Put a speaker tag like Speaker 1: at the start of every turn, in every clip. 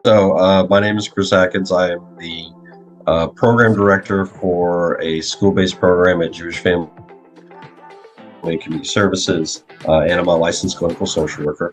Speaker 1: My name is Chris Atkins. I am the program director for a school-based program at Jewish Family and Community Services, and I'm a licensed clinical social worker.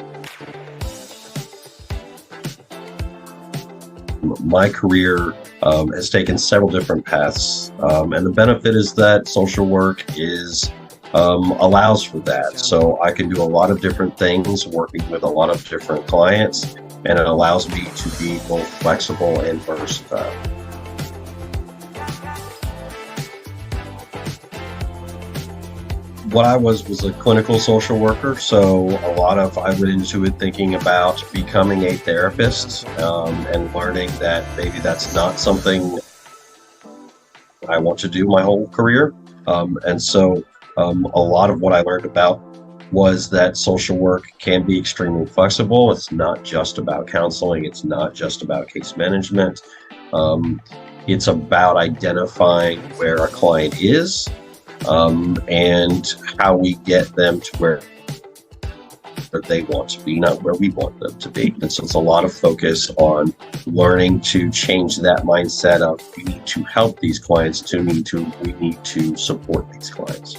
Speaker 1: My career has taken several different paths, and the benefit is that social work is allows for that. So I can do a lot of different things, working with a lot of different clients, and it allows me to be both flexible and versatile. What I was a clinical social worker, so I went into it thinking about becoming a therapist, and learning that maybe that's not something I want to do my whole career. A lot of what I learned about was that social work can be extremely flexible. It's not just about counseling. It's not just about case management. It's about identifying where a client is, and how we get them to where they want to be, not where we want them to be. And so it's a lot of focus on learning to change that mindset of we need to help these clients we need to support these clients.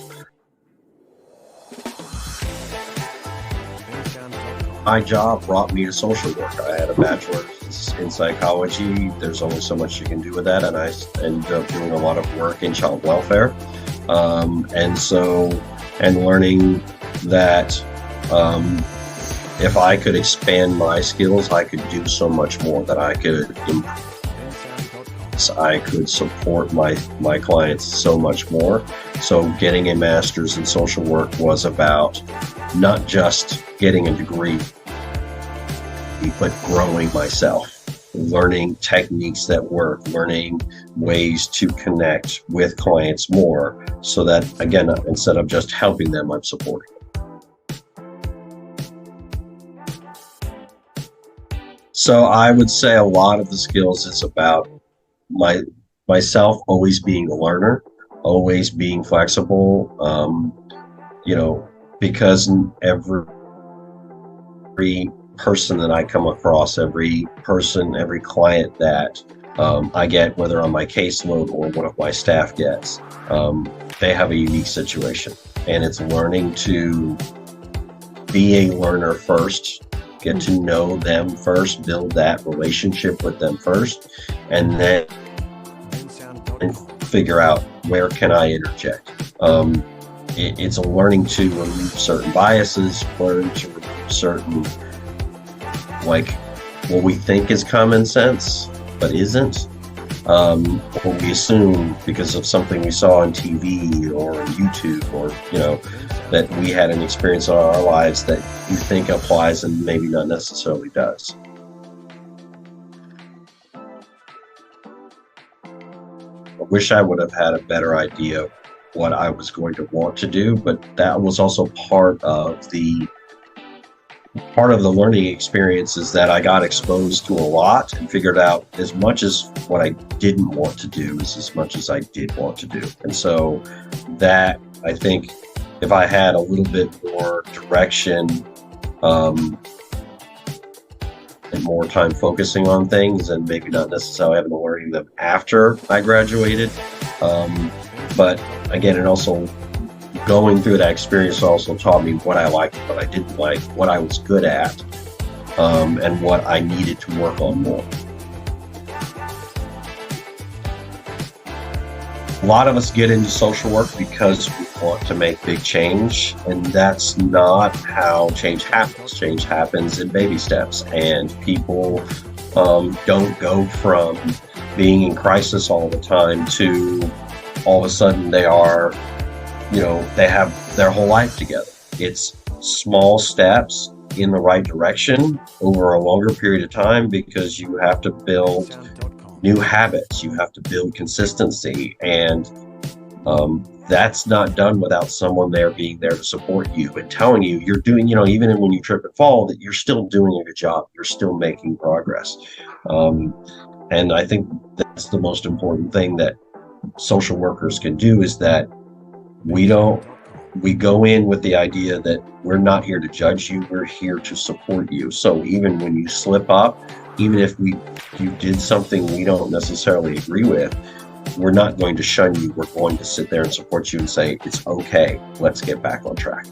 Speaker 1: My job brought me to social work. I had a bachelor's in psychology. There's only so much you can do with that, and I ended up doing a lot of work in child welfare. And learning that if I could expand my skills, I could do so much more, that I could support my clients so much more. So getting a master's in social work was about not just getting a degree, but growing myself, learning techniques that work, learning ways to connect with clients more, so that, again, instead of just helping them, I'm supporting them. So I would say a lot of the skills is about myself always being a learner, always being flexible, because every person that I come across, every client that I get, whether on my caseload or one of my staff gets, they have a unique situation. And it's learning to be a learner first, get to know them first, build that relationship with them first, and then figure out where can I interject. It's a learning to remove certain biases, learn to remove certain, like, what we think is common sense, but isn't. Or we assume because of something we saw on TV or on YouTube, or, that we had an experience in our lives that you think applies and maybe not necessarily does. I wish I would have had a better idea of what I was going to want to do, but that was also part of the learning experience, is that I got exposed to a lot and figured out as much as what I didn't want to do as much as I did want to do. And so that, I think, if I had a little bit more direction, and more time focusing on things, and maybe not necessarily having to learning them after I graduated. But again, and also going through that experience also taught me what I liked, what I didn't like, what I was good at, and what I needed to work on more. A lot of us get into social work because we want to make big change, and that's not how change happens. Change happens in baby steps, and people don't go from being in crisis all the time to all of a sudden they are, they have their whole life together. It's small steps in the right direction over a longer period of time, because you have to build new habits, you have to build consistency, and that's not done without someone being there to support you and telling you you're doing, even when you trip and fall, that you're still doing a good job, you're still making progress. And I think that's the most important thing that social workers can do, is that we go in with the idea that we're not here to judge you, we're here to support you. So even when you slip up, even if you did something we don't necessarily agree with, we're not going to shun you. We're going to sit there and support you and say, it's okay. Let's get back on track.